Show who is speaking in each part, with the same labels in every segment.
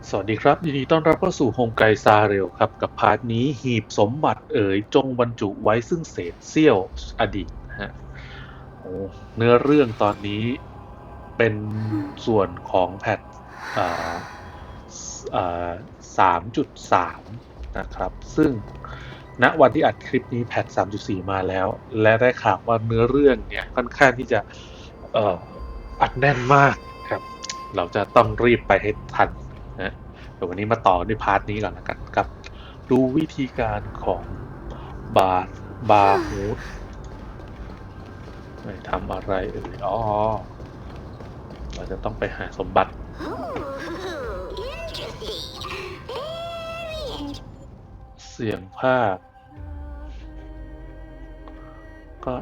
Speaker 1: สวัสดีครับยินดีต้อนรับเข้าสู่โฮมไกซาเรลครับกับพาร์ทนี้หีบสมบัติจงบรรจุไว้ซึ่งเศษเสี้ยวอดีตนะฮะโอ้เนื้อเรื่องตอนนี้เป็นส่วนของแพทอ่าอ่า3.3นะครับซึ่งณวันที่อัดคลิปนี้แพท3.4มาแล้วและได้ข่าวว่าเนื้อเรื่องเนี่ยค่อนข้างที่จะเอ่ออัดแน่นมากครับเราจะต้องรีบไปให้ทันนะ เดี๋ยววันนี้มาต่อในพาร์ทนี้ก่อนละกันกับดูวิธีการของบาร์บาร์ฮูดไปทำอะไรอ๋อเราจะต้องไปหาสมบัติเสียงภาคก็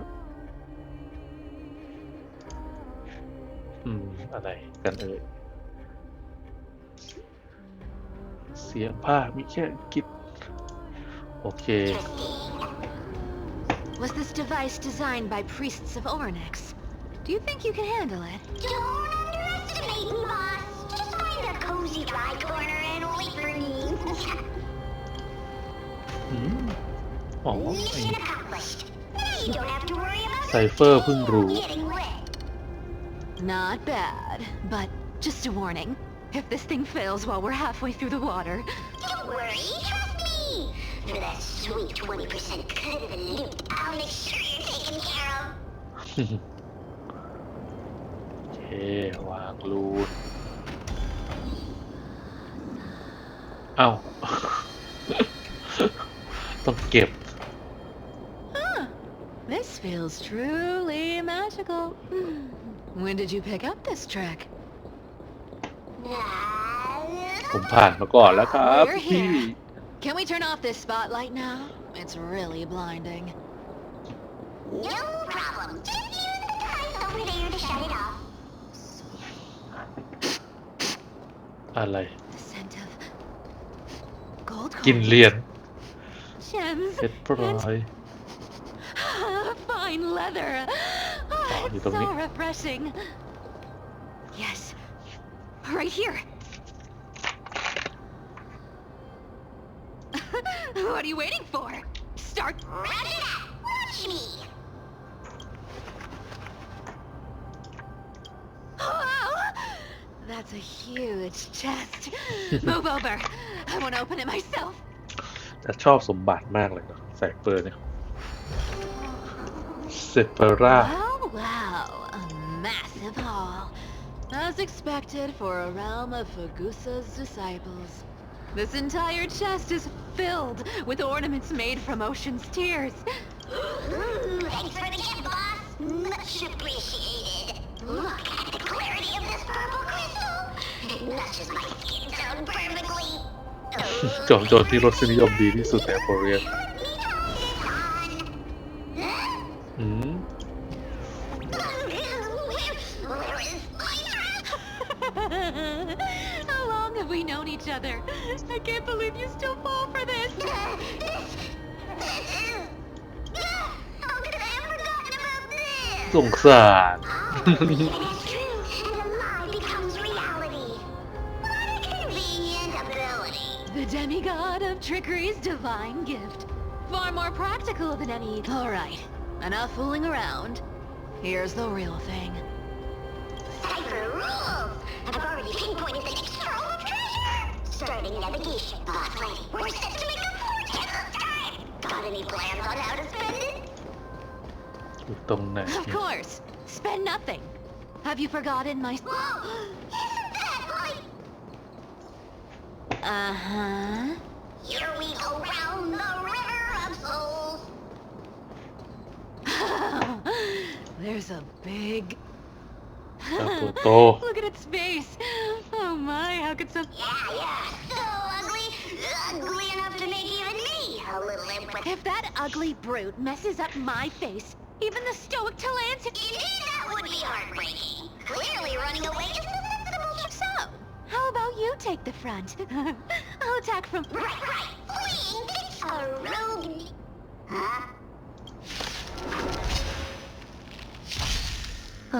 Speaker 1: อะไรกันเสียงภาคมีแค่อังกฤษโอเค
Speaker 2: Was this device designed by priests of Ornyx? Do you think you can handle it?
Speaker 3: Don't underestimate me, boss. Just find a cozy dry corner and wait for me.
Speaker 1: อ๋อ
Speaker 3: Mission accomplished. Now you don't have to worry about
Speaker 1: ไซเฟอร์เพิ่งรู้
Speaker 3: getting wet.
Speaker 2: Not bad, but just a warning. If this thing fails while we're halfway through the water...
Speaker 3: Don't worry, trust me. For that sweet 20% cut of the loot, I'll make sure you're taken care of.
Speaker 1: โอเควางรูนเอ้า ต้องเก็บ
Speaker 2: Huh. This feels truly magical. When did you pick up this trick?
Speaker 1: ผมผ่านมาก่อนแล้วครับ
Speaker 2: We're
Speaker 1: พี่
Speaker 2: here. Can we turn off this spotlight now? It's really blinding.
Speaker 3: No problem. Just use the device over there to shut it off.
Speaker 1: อะไร
Speaker 2: The scent of gold
Speaker 1: กิน
Speaker 2: coins,
Speaker 1: เหรียญ
Speaker 2: gems,
Speaker 1: เพชรพลอย
Speaker 2: fine leather. Oh,
Speaker 1: you
Speaker 2: it's
Speaker 1: don't
Speaker 2: so
Speaker 1: need-
Speaker 2: refreshing. Yes, right here. What are you waiting for? Start.
Speaker 3: Wrap it up. Watch me.
Speaker 2: Wow, that's a huge chest. Move over. I want to open it myself.
Speaker 1: แต่ชอบสมบัติมากเลยเนาะใส่เปอร์เนี่ยเซเปอร่า
Speaker 2: Wow, a massive haul. As expected for a realm of Fagusa's disciples. This entire chest is filled with ornaments made from ocean's tears.
Speaker 3: Thanks for the gift, boss. Much appreciated. Look at the clarity of this purple crystal. It matches my skin tone perfectly.
Speaker 1: จอมโจรที่รสนิยมดีที่สุดในโคเรีย
Speaker 3: Let me try this on.
Speaker 1: อืม
Speaker 3: Where is my
Speaker 2: How long have we known each other? I can't believe you still fall for this.
Speaker 3: How could I have forgotten about this?
Speaker 1: สงสาร
Speaker 3: And a lie becomes reality. What a convenient ability.
Speaker 2: The demigod of trickery's divine gift. Far more practical than any... Alright, enough fooling around. Here's the real thing.
Speaker 3: Cipher rules. I've already pinpointed the next trove of treasure. Starting navigation. Boss lady, we're set to make a fortune this time. Got any plans on how to spend it?
Speaker 1: อยู่ตรงไหน
Speaker 2: Of course. Spend nothing. Have you forgotten my...
Speaker 3: Whoa! Isn't that like...
Speaker 2: Uh-huh.
Speaker 3: Here we go round the river of souls.
Speaker 2: There's a big...
Speaker 1: ตาโต
Speaker 2: Look at its face. Oh my, how could some...
Speaker 3: Yeah. So ugly. Ugly enough to make even me a little impressed.
Speaker 2: If that ugly brute messes up my face, even the stoic Talans...
Speaker 3: Indeed, that would be heartbreaking. Clearly running away is the sensible choice.
Speaker 2: So, how about you take the front? I'll attack from...
Speaker 3: Right. Fleeing is a rogue. Huh?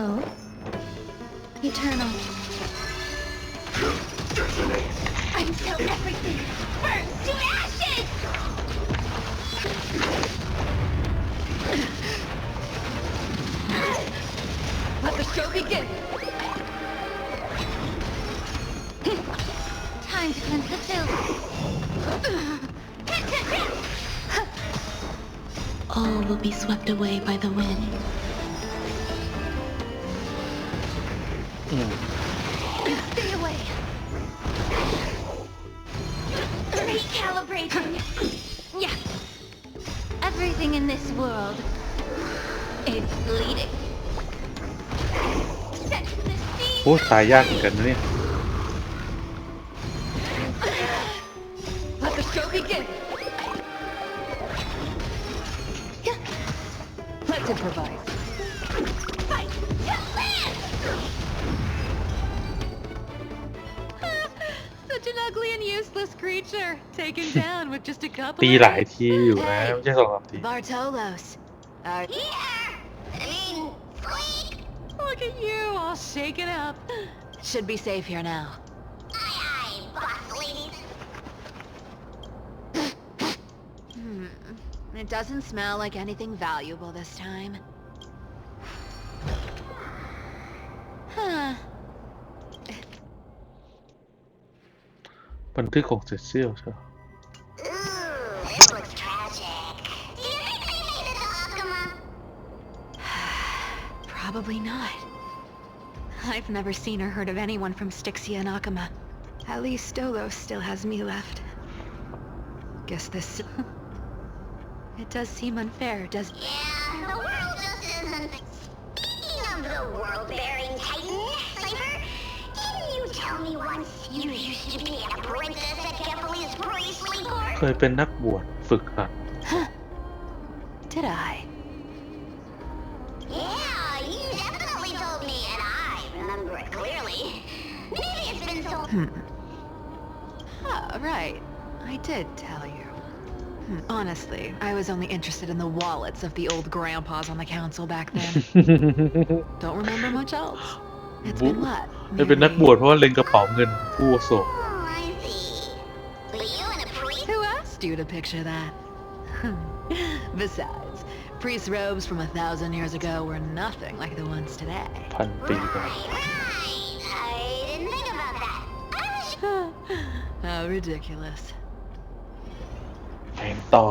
Speaker 2: Oh. Eternal.
Speaker 3: Until everything burns to ashes!
Speaker 2: Let the show begin!
Speaker 3: Time to cleanse the filth. All will be swept away by the wind. Stay away. Recalibrating. Yeah. Everything in this world is bleeding. Set the scene.
Speaker 1: โอ้ตายยากเหมือนกันนะเนี่ย
Speaker 2: Let the show begin! Let's improvise.
Speaker 3: Fight. Land.
Speaker 2: Such an ugly and useless creature, taken down with just a couple
Speaker 1: ตีหลายทีอยู่นะไม่ใช่2-3 ที
Speaker 2: Bartolos.
Speaker 3: Here. I mean, squeak.
Speaker 2: Look at you, all shaken up. Should be safe here now.
Speaker 3: Aye, boss ladies.
Speaker 2: It doesn't smell like anything valuable this time. Huh.
Speaker 1: บันทึกของเซเซียลใช่ไหม
Speaker 3: Ooh, this looks tragic. Do you think they made it to Akuma?
Speaker 2: Probably not. I've never seen or heard of anyone from Styxia and Akuma. At least Stolos still has me left. Guess this... It does seem unfair, doesn't it?
Speaker 3: Yeah, the world just isn't. Speaking of the world-bearing titan, Cypher, didn't you tell me once you used to be an apprentice at Kepali's priestly court?
Speaker 1: เคยเป็นนักบวชฝึกหัด
Speaker 2: Did I?
Speaker 3: Yeah, you definitely told me, and I remember it clearly. Maybe it's been so...
Speaker 2: Oh, right. I did tell you. Honestly, I was only interested in the wallets of the old grandpas on the council back then. Don't remember much else. It's been what?
Speaker 1: ไม่เป็นนักบวชเพราะว่าเล็งกระเป๋าเงินผู้อาวุโส
Speaker 3: Oh, I see. But you and a priest?
Speaker 2: Who asked you to picture that? Besides, priest robes from 1,000 years ago were nothing like the ones today.
Speaker 1: พันปีก่อน
Speaker 3: Right. I didn't think about that. I was...
Speaker 2: How ridiculous.
Speaker 1: แผนต่อ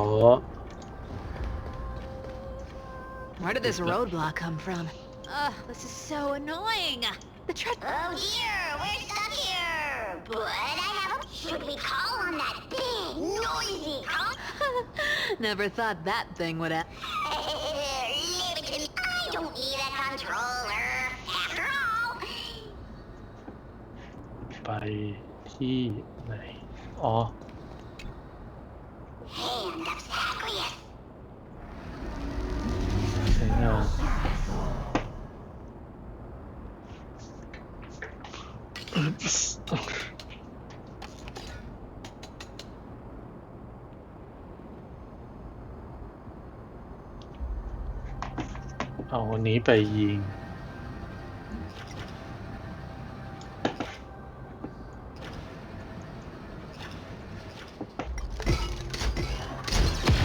Speaker 2: Where did this roadblock come from? Ugh, this is so annoying. The tread...
Speaker 3: Oh dear, we're stuck here. But I have a... Should we call on that big, noisy car?
Speaker 2: Never thought that thing would have...
Speaker 3: Limited. I don't need a controller. After all.
Speaker 1: ไปที่ไหน อ๋อ
Speaker 3: Hand of Sacrius.
Speaker 1: ใช้งานเอาวันนี้ไปยิง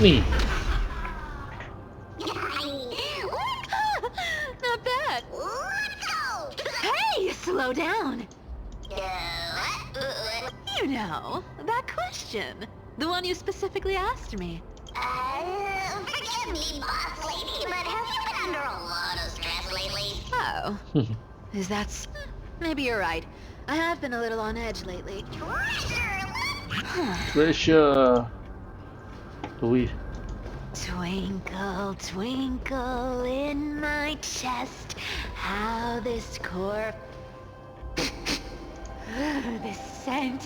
Speaker 1: นี่
Speaker 2: Not bad.
Speaker 3: Let's go.
Speaker 2: Hey, slow down.
Speaker 3: What?
Speaker 2: You know, that question. The one you specifically asked me.
Speaker 3: Forgive me, boss lady, but have you been under a lot of stress lately?
Speaker 2: Oh. Is that... Maybe you're right. I have been a little on edge lately.
Speaker 1: Treasure ดุย
Speaker 2: Twinkle, twinkle in my chest, how this corpse... this scent...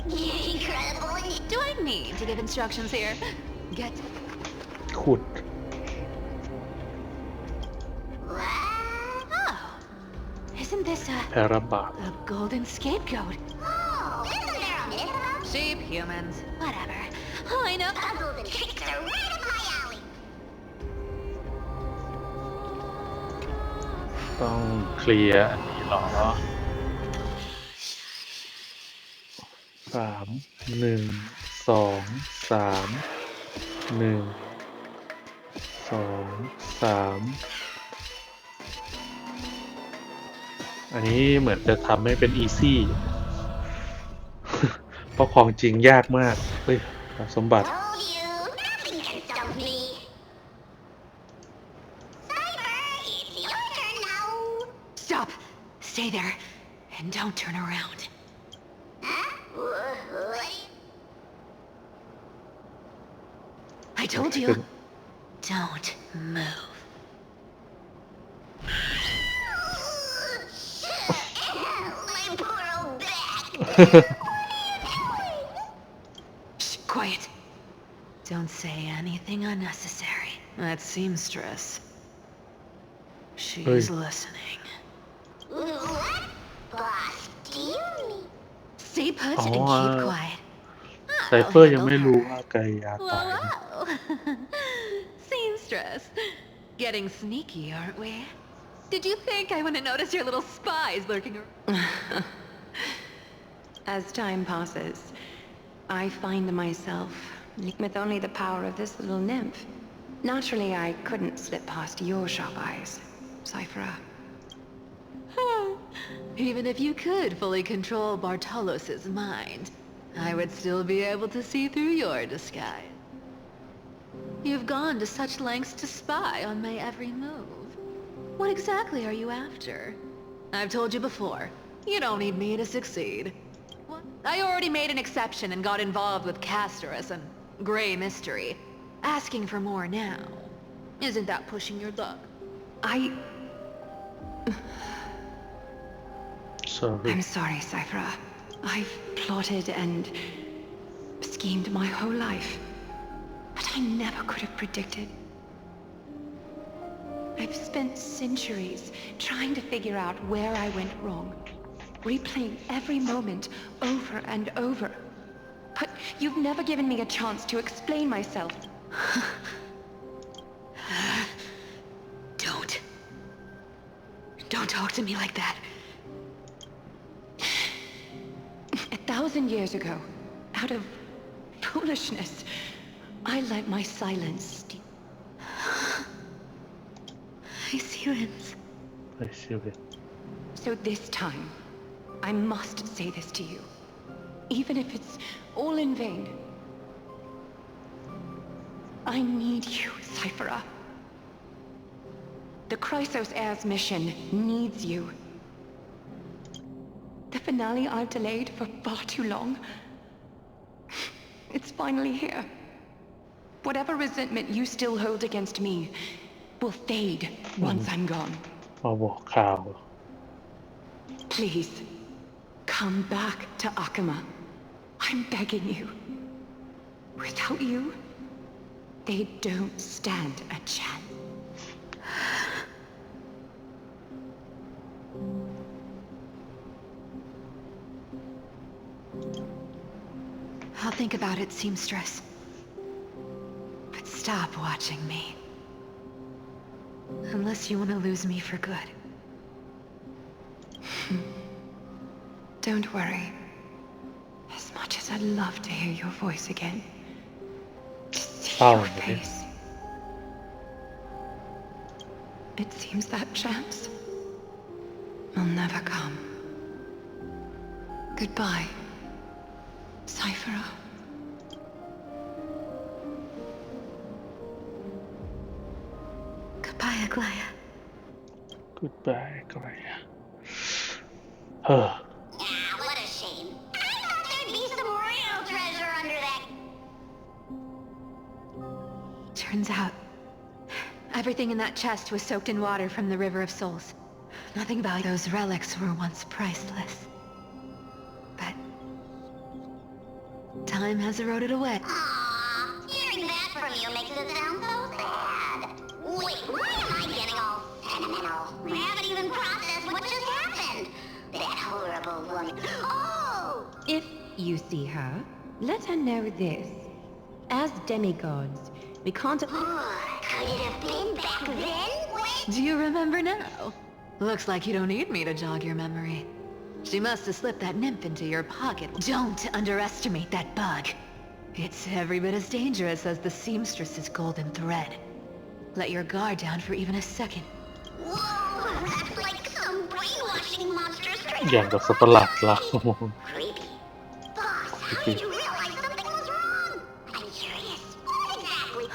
Speaker 3: Incredible.
Speaker 2: Do I need to give instructions here? Get...
Speaker 1: ขุด
Speaker 3: What?
Speaker 2: Oh. Isn't this
Speaker 1: แพร่ระบาด
Speaker 2: a golden scapegoat?
Speaker 3: Oh, isn't there a myth about
Speaker 2: Sheep, humans, whatever. Oh, I know.
Speaker 3: puzzles and tricks are right up my alley?
Speaker 1: ต้องเคลียร์อันนี้เหรอ 3 1 2 3 1 2 3อันนี้เหมือนจะทำให้เป็นอีซี่เพราะของจริงยากมากเฮ้ยสมบัติ
Speaker 3: Told you, nothing can stop me. Cyber, it's your turn now.
Speaker 2: Stop! Stay there, and don't turn around.
Speaker 3: Huh? What?
Speaker 2: I told you, don't move.
Speaker 3: My poor old back.
Speaker 2: Shh, quiet. Don't say anything unnecessary. That seamstress. She's listening.
Speaker 3: What? Boss, do you mean?
Speaker 2: Stay put and keep quiet.
Speaker 1: ไซเฟอร์ยังไม่รู้ว่าไกยาตาย
Speaker 2: Whoa. Seamstress. Getting sneaky, aren't we? Did you think I wouldn't notice your little spies lurking around?
Speaker 4: As time passes, I find myself with only the power of this little nymph. Naturally, I couldn't slip past your sharp eyes, Cyphera.
Speaker 2: Even if you could fully control Bartolos's mind, I would still be able to see through your disguise. You've gone to such lengths to spy on my every move. What exactly are you after? I've told you before, you don't need me to succeed. What? I already made an exception and got involved with Castorus and Grey Mystery. Asking for more now. Isn't that pushing your luck?
Speaker 1: Sorry.
Speaker 4: I'm sorry, Cyphera. I've plotted and schemed my whole life. But I never could have predicted. I've spent centuries trying to figure out where I went wrong, replaying every moment over and over. But you've never given me a chance to explain myself.
Speaker 2: Don't talk to me like that.
Speaker 4: 1,000 years ago, out of foolishness, I let my silence steal.
Speaker 2: I see Lens.
Speaker 1: I see it.
Speaker 4: So this time, I must say this to you, even if it's all in vain. I need you, Cyphera. The Chrysos Heir's mission needs you. The finale I've delayed for far too long. It's finally here. Whatever resentment you still hold against me will fade once I'm gone.
Speaker 1: มาบอกข่าว
Speaker 4: Please, come back to Akama. I'm begging you. Without you, they don't stand a chance.
Speaker 2: I'll think about it, seamstress. But stop watching me. Unless you want to lose me for good.
Speaker 4: Don't worry. As much as I'd love to hear your voice again, to see your face, it seems that chance will never come. Goodbye, Cyphera.
Speaker 2: Goodbye, Aglaya.
Speaker 1: Goodbye ไกลอะ
Speaker 3: Ah, what a shame. I thought there'd be some real treasure under that.
Speaker 2: Turns out, everything in that chest was soaked in water from the River of Souls. Nothing about those relics were once priceless. But time has eroded away.
Speaker 3: Aww, hearing that from you makes it sound so sad. Wait, why am I getting all sentimental? I haven't even processed what just happened. That horrible woman. Oh!
Speaker 4: If you see her, let her know this. As demigods, we can't...
Speaker 3: Could it have been back then when...
Speaker 2: Do you remember now? Looks like you don't need me to jog your memory. She must have slipped that nymph into your pocket. Don't underestimate that bug. It's every bit as dangerous as the seamstress's golden thread. Let your guard down for even a second.
Speaker 3: Whoa, that's like some brainwashing monster straight
Speaker 1: อย่าง
Speaker 3: out
Speaker 1: กับ
Speaker 3: of
Speaker 1: สัตว์ประหลาด
Speaker 3: Honkai.
Speaker 1: เรา
Speaker 3: Creepy. Boss, how did you realize something was wrong? I'm curious. What exactly?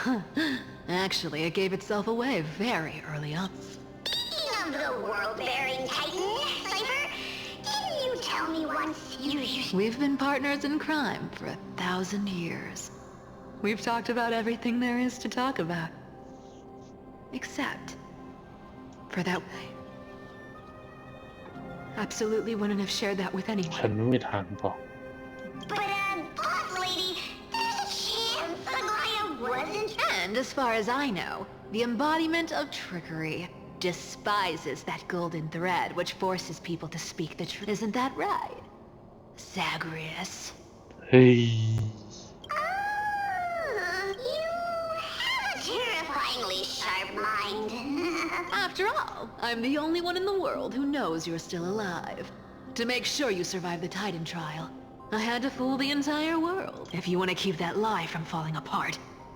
Speaker 2: Actually, it gave itself away very early on.
Speaker 3: Speaking of the world-bearing titan, Cypher, didn't you tell me once you used...
Speaker 2: We've been partners in crime for 1,000 years. We've talked about everything there is to talk about. Except for that way. Absolutely wouldn't have shared that with
Speaker 1: ฉัน
Speaker 2: anyone.
Speaker 1: ไม่มีทางบอก
Speaker 3: But, boss lady, there's a chance Aglaia wasn't...
Speaker 2: And as far as I know, the embodiment of trickery despises that golden thread which forces people to speak the truth. Isn't that right, Zagreus?
Speaker 1: เฮ้ย
Speaker 3: You have a terrifyingly sharp mind.
Speaker 2: After all, I'm the only one in the world who knows you're still alive. To make sure you survive the Titan trial, I had to fool the entire world. If you want to keep that lie from falling apart,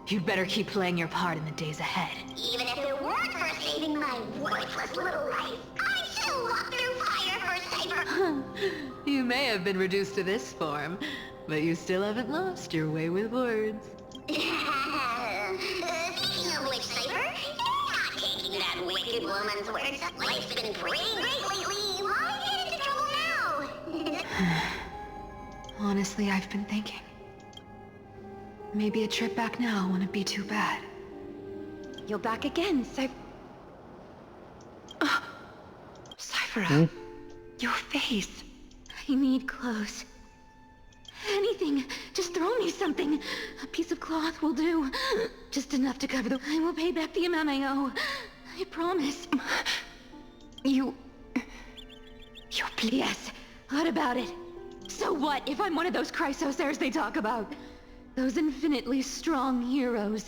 Speaker 2: you'd better keep playing your part in the days ahead.
Speaker 3: Even if it weren't for saving my worthless little life, I'd still walk through fire for Cypher.
Speaker 2: You may have been reduced to this form, but you still haven't lost your way with words.
Speaker 3: Speaking of which, Cypher, you're not taking that wicked woman's words. Life's been pretty great lately. Why get into trouble now?
Speaker 2: Honestly, I've been thinking. Maybe a trip back now wouldn't be too bad.
Speaker 4: You're back again, Cypher. Your face.
Speaker 2: I need clothes. Anything. Just throw me something. A piece of cloth will do. Just enough to cover the... I will pay back the amount I owe. I promise.
Speaker 4: You're pleased.
Speaker 2: Yes. What about it? So what if I'm one of those chrysosairs they talk about? Those infinitely strong heroes.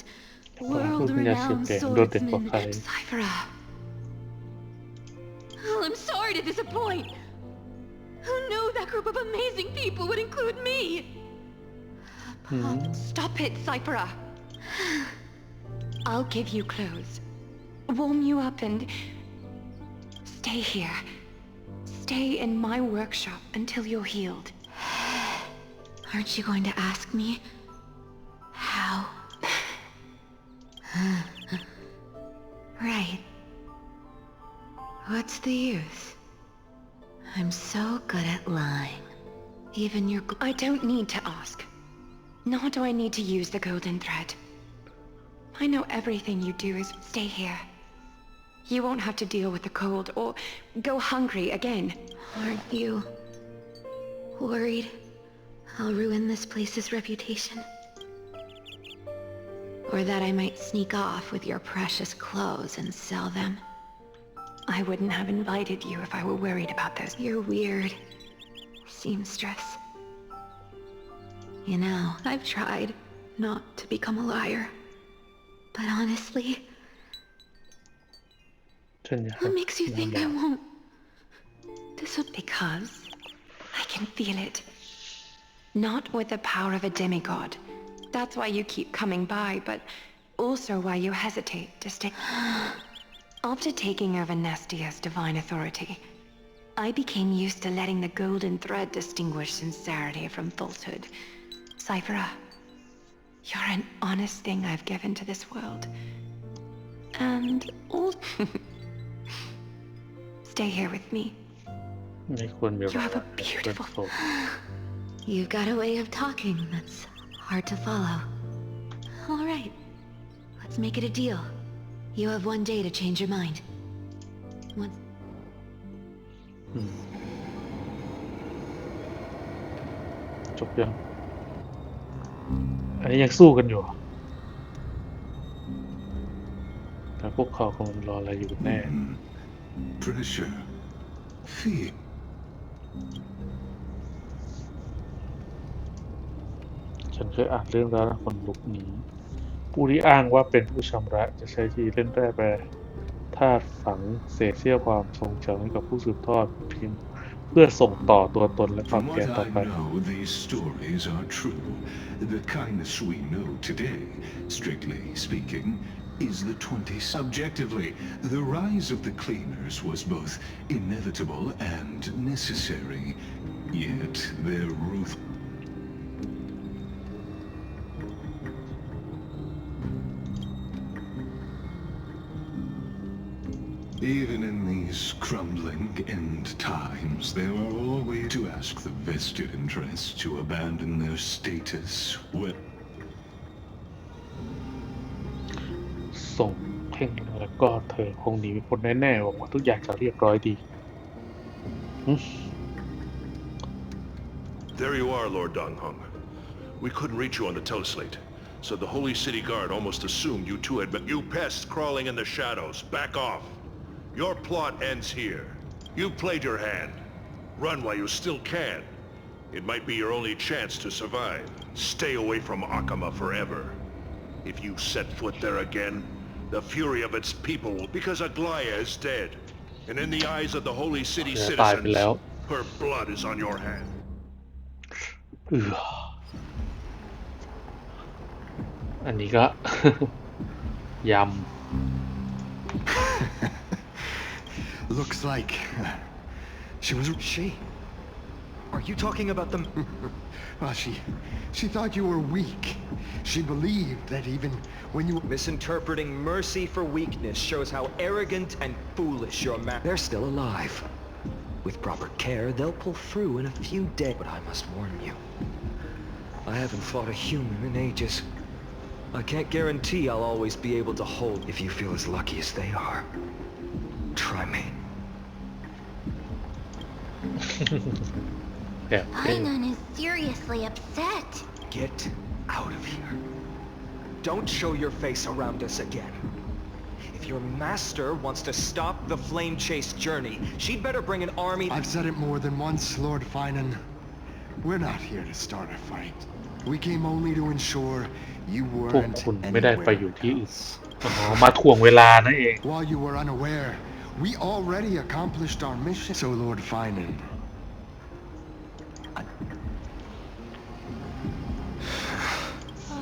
Speaker 2: World-renowned swordsmen.
Speaker 4: Cypher.
Speaker 2: Oh, I'm sorry to disappoint. Who knew that group of amazing people would include me?
Speaker 4: Stop it, Cypher. I'll give you clothes. Warm you up and... stay here. Stay in my workshop until you're healed.
Speaker 2: Aren't you going to ask me? How? Right. What's the use? I'm so good at lying. Even your...
Speaker 4: I don't need to ask. Nor do I need to use the golden thread. I know everything you do is stay here. You won't have to deal with the cold or go hungry again.
Speaker 2: Aren't you worried I'll ruin this place's reputation? Or that I might sneak off with your precious clothes and sell them?
Speaker 4: I wouldn't have invited you if I were worried about those.
Speaker 2: You're weird, seamstress. You know, I've tried not to become a liar. But honestly,
Speaker 1: ฉันอยาก
Speaker 2: what makes you think I won't? This would...
Speaker 4: Because I can feel it. Not with the power of a demigod. That's why you keep coming by, but also why you hesitate to stay. After taking over Nestia's divine authority, I became used to letting the golden thread distinguish sincerity from falsehood. Cypher, you're an honest thing I've given to this world. And also... Stay here with me.
Speaker 1: ไม่ควรมี
Speaker 4: You have a beautiful...
Speaker 2: You've got a way of talking that's hard to follow. All right, let's make it a deal. You have one day to change your mind. One...
Speaker 1: จบยัง อันนี้ยังสู้กันอยู่ แต่พวกเขาคงรออะไรอยู่แน่
Speaker 5: Pressure. Fear.
Speaker 1: ฉันเคยอ่านเรื่องราวคนลุกนี้ผู้ที่อ้างว่าเป็นผู้ชำระจะใช้ที่เล่นแร่แปรธาตุฝังเศษเสี้ยวความทรงจำให้กับผู้สืบทอดเพียง เพื่อส่งต่อตัวตนและความ
Speaker 5: From
Speaker 1: แค้น
Speaker 5: what
Speaker 1: ต่อ
Speaker 5: I
Speaker 1: ไป
Speaker 5: know, these stories are true. The kindness we know today, strictly speaking, is the 20s. Objectively, the rise of the cleaners was both inevitable and necessary. Yet their ruth. Even in these crumbling end times, there are always to ask the vested interests to abandon their status. Well,
Speaker 1: ส่งเพ่งแล้วก็เธอคงหนีไม่พ้นแน่ๆหวังว่าทุกอย่างจะเรียบร้อยดี
Speaker 6: There you are, Lord Donghung. We couldn't reach you on the teleslate, so the Holy City Guard almost assumed you two had been... You pests crawling in the shadows, back off. Your plot ends here. You played your hand. Run while you still can. It might be your only chance to survive. Stay away from Akama forever. If you set foot there again, the fury of its people will... Because Aglaya is dead, and in the eyes of the Holy City
Speaker 1: เธอตายไป
Speaker 6: citizens,
Speaker 1: แล้ว
Speaker 6: her blood is on your hand.
Speaker 1: อันนี้ก็ ย
Speaker 7: Looks like she was.
Speaker 8: She? Are you talking about the...
Speaker 7: Well, she thought you were weak. She believed that even when you...
Speaker 8: Misinterpreting mercy for weakness shows how arrogant and foolish your man... They're still alive. With proper care, they'll pull through in a few days. But I must warn you, I haven't fought a human in ages. I can't guarantee I'll always be able to hold if you feel as lucky as they are. Try me.
Speaker 1: ำแบบเพ่ง
Speaker 3: Painan is seriously upset.
Speaker 8: Get out of here. Don't show your face around us again. If your master wants to stop the flame chase journey, she'd better bring an army...
Speaker 7: I've said it more than once, Lord Finan. We're not here to start a fight. We came only to ensure you
Speaker 1: พวก
Speaker 7: weren't
Speaker 1: คุณไม่ได้ไป
Speaker 7: anywhere
Speaker 1: อยู่ที่อื่น
Speaker 7: else.
Speaker 1: อ๋อมาถ่วงเวลานั่นเอง
Speaker 7: While you were unaware, we already accomplished our mission. So, Lord Finan,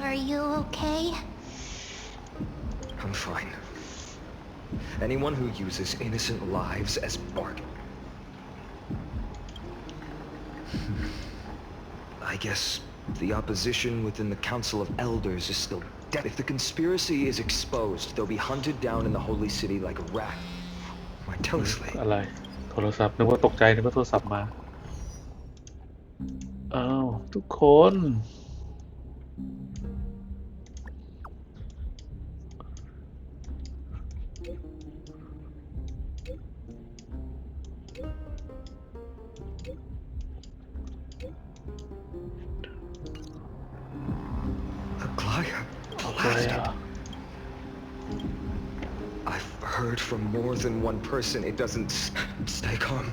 Speaker 3: Are you okay?
Speaker 8: I'm fine. Anyone who uses innocent lives as bargain. I guess the opposition within the Council of Elders is still dead. If the conspiracy is exposed, they'll be hunted down in the Holy City like a rat. My teleslate.
Speaker 1: อะไร โทรศัพท์นึกว่าตกใจนึกว่าโทรศัพท์มา อ้าว ทุกคน
Speaker 8: Aglaya
Speaker 1: อะไรอ่ะ
Speaker 8: blasted. I've heard from more than one person. It doesn't... Stay calm.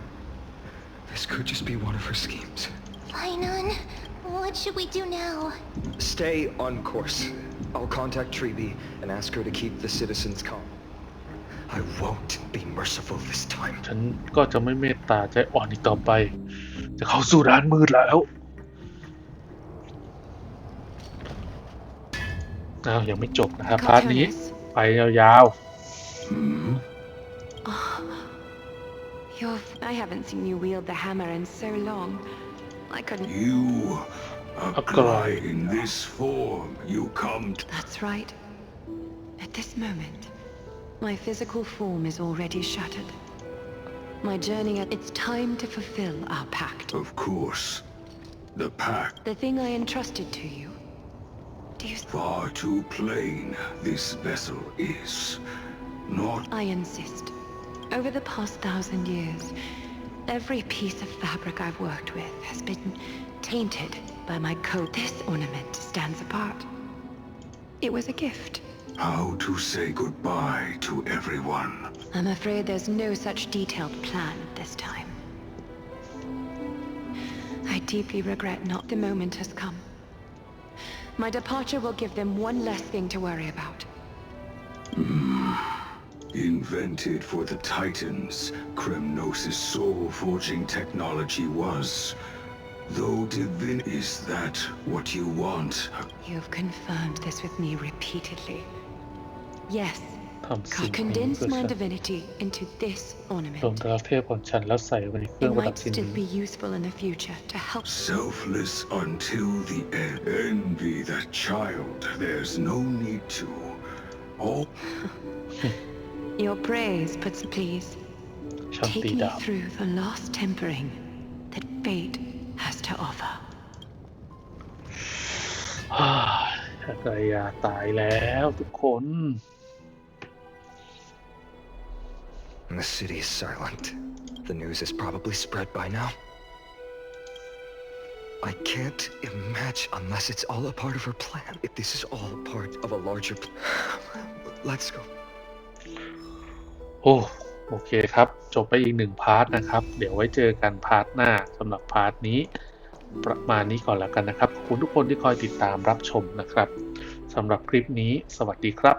Speaker 8: This could just be one of her schemes.
Speaker 3: Painan, what should we do now?
Speaker 8: Stay on course. I'll contact Treeby and ask her to keep the citizens calm. I won't be merciful this time.
Speaker 1: ฉันก็จะไม่เมตตาใจอ่อนอีกต่อไป จะเข้าสู่ด้านมืดแล้ว อ้าว ยังไม่จบนะครับ พาร์ทนี้ ไปยาว
Speaker 4: I haven't seen you wield the hammer in so long. I couldn't...
Speaker 5: You apply in this form. You come to...
Speaker 4: That's right. At this moment, my physical form is already shattered. My journey... It's time to fulfill our pact.
Speaker 5: Of course. The pact.
Speaker 4: The thing I entrusted to you. Do you...
Speaker 5: Far too plain this vessel is. Not...
Speaker 4: I insist. Over the past 1,000 years, every piece of fabric I've worked with has been tainted by my code. This ornament stands apart. It was a gift.
Speaker 5: How to say goodbye to everyone.
Speaker 4: I'm afraid there's no such detailed plan this time. I deeply regret not the moment has come. My departure will give them one less thing to worry about.
Speaker 5: Invented for the Titans, Kremnos' soul-forging technology was. Though divin, is that what you want?
Speaker 4: You've confirmed this with me repeatedly. Yes,
Speaker 1: ทำ
Speaker 4: I
Speaker 1: สิ่งนี้
Speaker 4: condense
Speaker 1: เพื่อ
Speaker 4: my
Speaker 1: ฉัน
Speaker 4: divinity into this
Speaker 1: รวม
Speaker 4: ornament.
Speaker 1: ดาวเทพของฉันแล้วใส่ไว้ในเครื่อ
Speaker 4: It
Speaker 1: งประดับ
Speaker 4: might
Speaker 1: ชิ้น
Speaker 4: still
Speaker 1: นี้
Speaker 4: be useful in the future to help.
Speaker 5: Selfless until the end. Envy that child. There's no need to. All
Speaker 4: Your praise puts please.
Speaker 1: ช่าง
Speaker 4: Take
Speaker 1: ตี
Speaker 4: me
Speaker 1: ดาบ
Speaker 4: through the lost tempering that fate has to offer.
Speaker 1: ชักรยาตายแล้วทุกคน
Speaker 8: The city is silent. The news is probably spread by now. I can't imagine unless it's all a part of her plan. If this is all part of a larger let's go.
Speaker 1: โอเคครับ จบไปอีกหนึ่งพาร์ทนะครับ เดี๋ยวไว้เจอกันพาร์ทหน้าสำหรับพาร์ทนี้ประมาณนี้ก่อนแล้วกันนะครับ ขอบคุณทุกคนที่คอยติดตามรับชมนะครับสำหรับคลิปนี้สวัสดีครับ